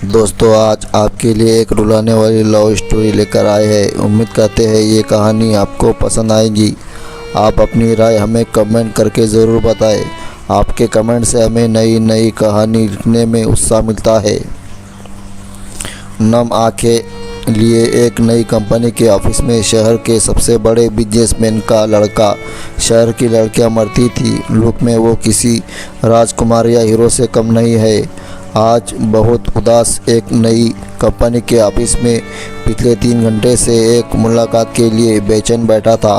दोस्तों, आज आपके लिए एक रुलाने वाली लव स्टोरी लेकर आए हैं। उम्मीद करते हैं ये कहानी आपको पसंद आएगी। आप अपनी राय हमें कमेंट करके ज़रूर बताएं। आपके कमेंट से हमें नई नई कहानी लिखने में उत्साह मिलता है। नम आंखें लिए एक नई कंपनी के ऑफिस में शहर के सबसे बड़े बिजनेसमैन का लड़का। शहर की लड़कियां मरती थी, लुक में वो किसी राजकुमार या हीरो से कम नहीं है। आज बहुत उदास एक नई कंपनी के ऑफिस में पिछले 3 घंटे से एक मुलाकात के लिए बेचैन बैठा था।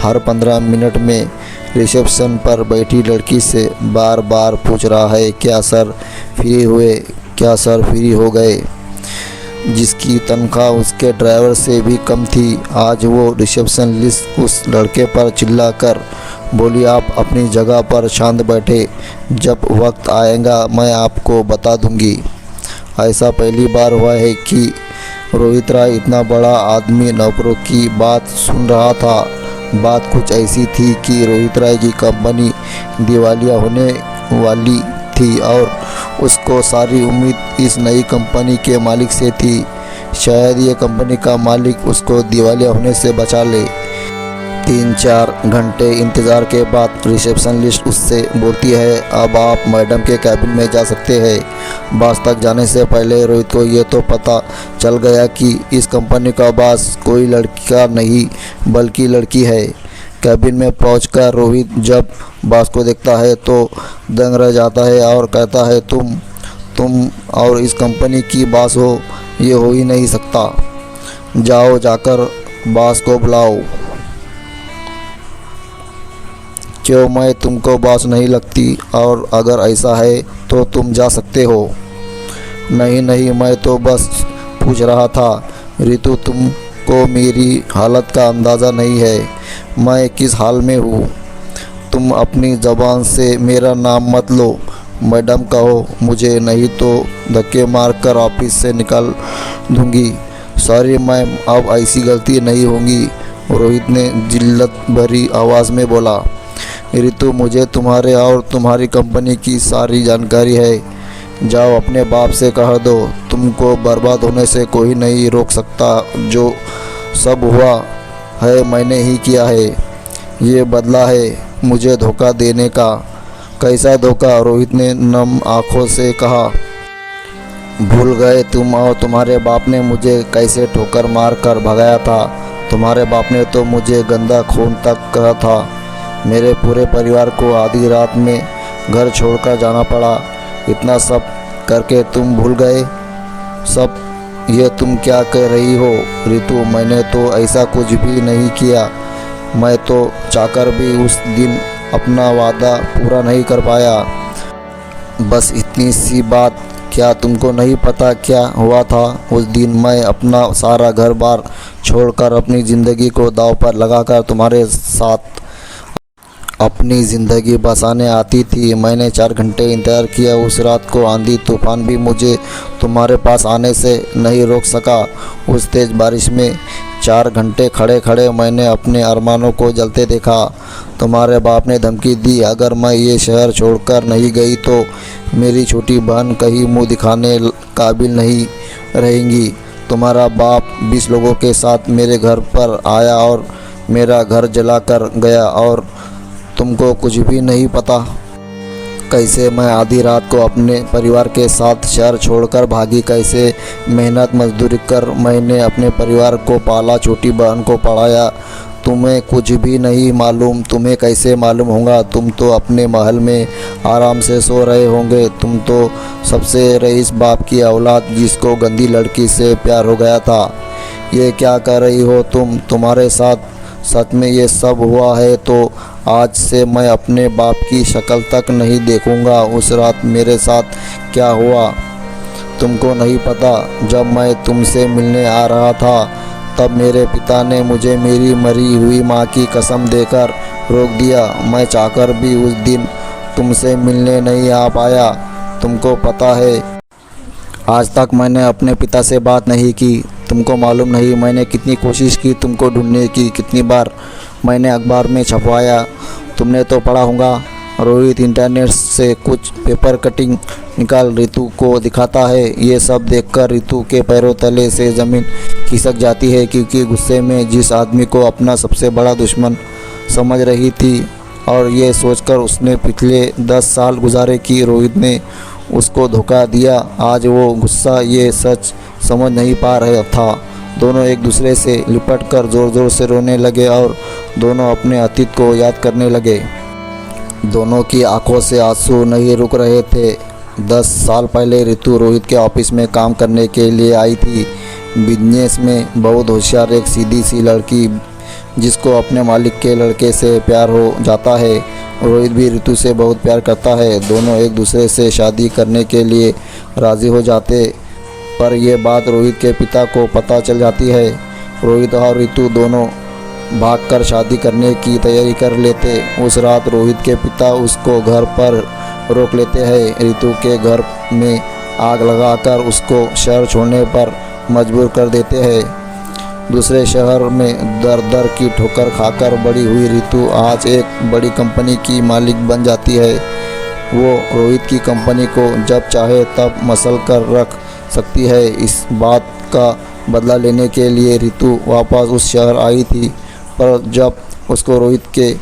हर 15 मिनट में रिसेप्शन पर बैठी लड़की से बार बार पूछ रहा है, क्या सर फ्री हुए, क्या सर फ्री हो गए, जिसकी तनख्वाह उसके ड्राइवर से भी कम थी। आज वो रिसेप्शनिस्ट उस लड़के पर चिल्लाकर बोली, आप अपनी जगह पर शांत बैठे, जब वक्त आएगा मैं आपको बता दूंगी। ऐसा पहली बार हुआ है कि रोहित राय इतना बड़ा आदमी नौकरों की बात सुन रहा था। बात कुछ ऐसी थी कि रोहित राय की कंपनी दिवालिया होने वाली थी और उसको सारी उम्मीद इस नई कंपनी के मालिक से थी। शायद ये कंपनी का मालिक उसको दिवालिया होने से बचा ले। 3-4 घंटे इंतज़ार के बाद रिसेप्शनिस्ट उससे बोलती है, अब आप मैडम के कैबिन में जा सकते हैं। बॉस तक जाने से पहले रोहित को ये तो पता चल गया कि इस कंपनी का बॉस कोई लड़का नहीं बल्कि लड़की है। कैबिन में पहुंचकर रोहित जब बॉस को देखता है तो दंग रह जाता है और कहता है, तुम और इस कंपनी की बॉस हो, ये हो ही नहीं सकता। जाओ, जाकर बॉस को बुलाओ। क्यों, मैं तुमको बॉस नहीं लगती? और अगर ऐसा है तो तुम जा सकते हो। नहीं, मैं तो बस पूछ रहा था। रितु, तुमको मेरी हालत का अंदाज़ा नहीं है, मैं किस हाल में हूँ। तुम अपनी ज़बान से मेरा नाम मत लो, मैडम कहो मुझे, नहीं तो धक्के मारकर ऑफिस से निकाल दूँगी। सॉरी मैम, अब ऐसी गलती नहीं होगी, रोहित ने जिल्लत भरी आवाज़ में बोला। रितु, मुझे तुम्हारे और तुम्हारी कंपनी की सारी जानकारी है। जाओ अपने बाप से कह दो, तुमको बर्बाद होने से कोई नहीं रोक सकता। जो सब हुआ है मैंने ही किया है। ये बदला है मुझे धोखा देने का। कैसा धोखा? रोहित ने नम आंखों से कहा। भूल गए तुम और तुम्हारे बाप ने मुझे कैसे ठोकर मार कर भगाया था। तुम्हारे बाप ने तो मुझे गंदा खून तक कहा था। मेरे पूरे परिवार को आधी रात में घर छोड़कर जाना पड़ा। इतना सब करके तुम भूल गए सब? ये तुम क्या कह रही हो रितु? मैंने तो ऐसा कुछ भी नहीं किया। मैं तो चाहकर भी उस दिन अपना वादा पूरा नहीं कर पाया। बस इतनी सी बात, क्या तुमको नहीं पता क्या हुआ था उस दिन? मैं अपना सारा घर बार छोड़कर अपनी ज़िंदगी को दांव पर लगाकर तुम्हारे साथ अपनी ज़िंदगी बसाने आती थी। मैंने 4 घंटे इंतज़ार किया। उस रात को आंधी तूफान भी मुझे तुम्हारे पास आने से नहीं रोक सका। उस तेज़ बारिश में 4 घंटे खड़े खड़े मैंने अपने अरमानों को जलते देखा। तुम्हारे बाप ने धमकी दी, अगर मैं ये शहर छोड़कर नहीं गई तो मेरी छोटी बहन कहीं मुँह दिखाने काबिल नहीं रहेंगी। तुम्हारा बाप 20 लोगों के साथ मेरे घर पर आया और मेरा घर जला कर गया और तुमको कुछ भी नहीं पता। कैसे मैं आधी रात को अपने परिवार के साथ शहर छोड़कर भागी, कैसे मेहनत मजदूरी कर मैंने अपने परिवार को पाला, छोटी बहन को पढ़ाया। तुम्हें कुछ भी नहीं मालूम। तुम्हें कैसे मालूम होगा? तुम तो अपने महल में आराम से सो रहे होंगे। तुम तो सबसे रईस बाप की औलाद, जिसको गंदी लड़की से प्यार हो गया था। ये क्या कर रही हो तुम? तुम्हारे साथ सच में ये सब हुआ है तो आज से मैं अपने बाप की शक्ल तक नहीं देखूंगा। उस रात मेरे साथ क्या हुआ तुमको नहीं पता। जब मैं तुमसे मिलने आ रहा था तब मेरे पिता ने मुझे मेरी मरी हुई माँ की कसम देकर रोक दिया। मैं चाहकर भी उस दिन तुमसे मिलने नहीं आ पाया। तुमको पता है, आज तक मैंने अपने पिता से बात नहीं की। तुमको मालूम नहीं मैंने कितनी कोशिश की तुमको ढूंढने की, कितनी बार मैंने अखबार में छपवाया। तुमने तो पढ़ा होगा रोहित इंटरनेट से कुछ पेपर कटिंग निकाल रितु को दिखाता है। ये सब देखकर रितु के पैरों तले से ज़मीन खिसक जाती है, क्योंकि गुस्से में जिस आदमी को अपना सबसे बड़ा दुश्मन समझ रही थी और ये सोचकर उसने पिछले 10 साल गुजारे कि रोहित ने उसको धोखा दिया, आज वो गुस्सा ये सच समझ नहीं पा रहा था। दोनों एक दूसरे से लिपट कर ज़ोर ज़ोर से रोने लगे और दोनों अपने अतीत को याद करने लगे। दोनों की आंखों से आंसू नहीं रुक रहे थे। 10 साल पहले रितु रोहित के ऑफिस में काम करने के लिए आई थी। बिजनेस में बहुत होशियार एक सीधी सी लड़की, जिसको अपने मालिक के लड़के से प्यार हो जाता है। रोहित भी रितु से बहुत प्यार करता है। दोनों एक दूसरे से शादी करने के लिए राज़ी हो जाते, पर यह बात रोहित के पिता को पता चल जाती है। रोहित और रितु दोनों भागकर शादी करने की तैयारी कर लेते। उस रात रोहित के पिता उसको घर पर रोक लेते हैं। रितु के घर में आग लगाकर उसको शहर छोड़ने पर मजबूर कर देते हैं। दूसरे शहर में दर दर की ठोकर खाकर बड़ी हुई रितु आज एक बड़ी कंपनी की मालिक बन जाती है। वो रोहित की कंपनी को जब चाहे तब मसल कर रख सकती है। इस बात का बदला लेने के लिए रितु वापस उस शहर आई थी, पर जब उसको रोहित के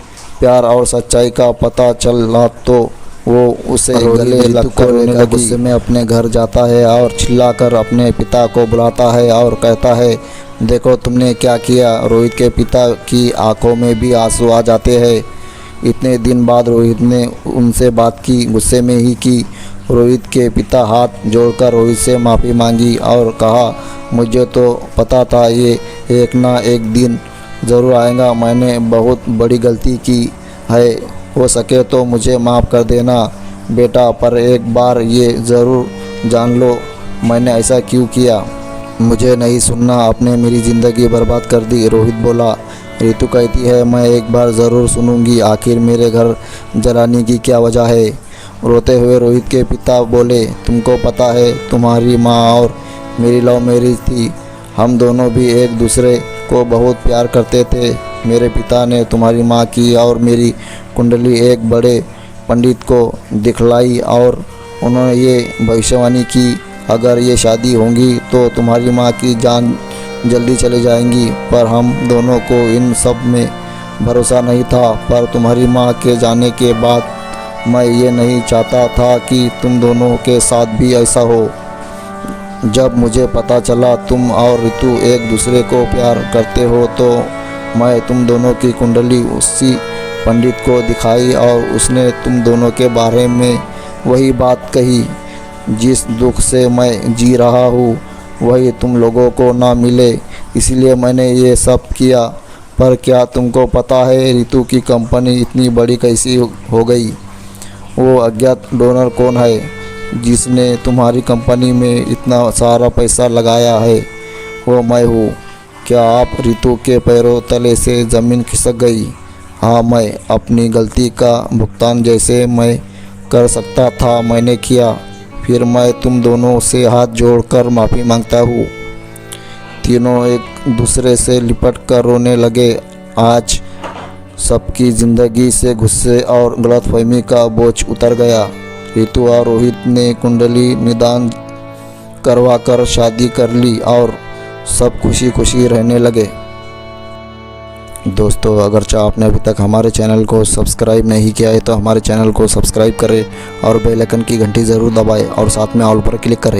प्यार और सच्चाई का पता चला तो वो उसे गले लगकर रोने लगी। गुस्से में अपने घर जाता है और चिल्लाकर अपने पिता को बुलाता है और कहता है, देखो तुमने क्या किया। रोहित के पिता की आंखों में भी आंसू आ जाते हैं। इतने दिन बाद रोहित ने उनसे बात की, गुस्से में ही की। रोहित के पिता हाथ जोड़कर रोहित से माफ़ी मांगी और कहा, मुझे तो पता था ये एक ना एक दिन ज़रूर आएगा। मैंने बहुत बड़ी गलती की है, हो सके तो मुझे माफ़ कर देना बेटा, पर एक बार ये ज़रूर जान लो मैंने ऐसा क्यों किया। मुझे नहीं सुनना, आपने मेरी ज़िंदगी बर्बाद कर दी। रोहित बोला। रितु कहती है, मैं एक बार ज़रूर सुनूंगी, आखिर मेरे घर जलाने की क्या वजह है। रोते हुए रोहित के पिता बोले, तुमको पता है तुम्हारी माँ और मेरी लव मैरिज थी। हम दोनों भी एक दूसरे को बहुत प्यार करते थे। मेरे पिता ने तुम्हारी माँ की और मेरी कुंडली एक बड़े पंडित को दिखलाई और उन्होंने ये भविष्यवाणी की, अगर ये शादी होगी तो तुम्हारी माँ की जान जल्दी चली जाएंगी। पर हम दोनों को इन सब में भरोसा नहीं था। पर तुम्हारी माँ के जाने के बाद मैं ये नहीं चाहता था कि तुम दोनों के साथ भी ऐसा हो। जब मुझे पता चला तुम और रितु एक दूसरे को प्यार करते हो तो मैं तुम दोनों की कुंडली उसी पंडित को दिखाई और उसने तुम दोनों के बारे में वही बात कही। जिस दुख से मैं जी रहा हूँ वही तुम लोगों को ना मिले, इसलिए मैंने ये सब किया। पर क्या तुमको पता है रितु की कंपनी इतनी बड़ी कैसी हो गई? वो अज्ञात डोनर कौन है जिसने तुम्हारी कंपनी में इतना सारा पैसा लगाया है? वो मैं हूँ। क्या आप रितु के पैरों तले से ज़मीन खिसक गई? हाँ, मैं अपनी गलती का भुगतान जैसे मैं कर सकता था मैंने किया। फिर मैं तुम दोनों से हाथ जोड़कर माफ़ी मांगता हूँ। तीनों एक दूसरे से लिपट कर रोने लगे। आज सबकी ज़िंदगी से गुस्से और गलतफहमी का बोझ उतर गया। रितु और रोहित ने कुंडली निदान करवाकर शादी कर ली और सब खुशी खुशी रहने लगे। दोस्तों, अगर आपने अभी तक हमारे चैनल को सब्सक्राइब नहीं किया है तो हमारे चैनल को सब्सक्राइब करें और बेल आइकन की घंटी ज़रूर दबाएं और साथ में ऑल पर क्लिक करें।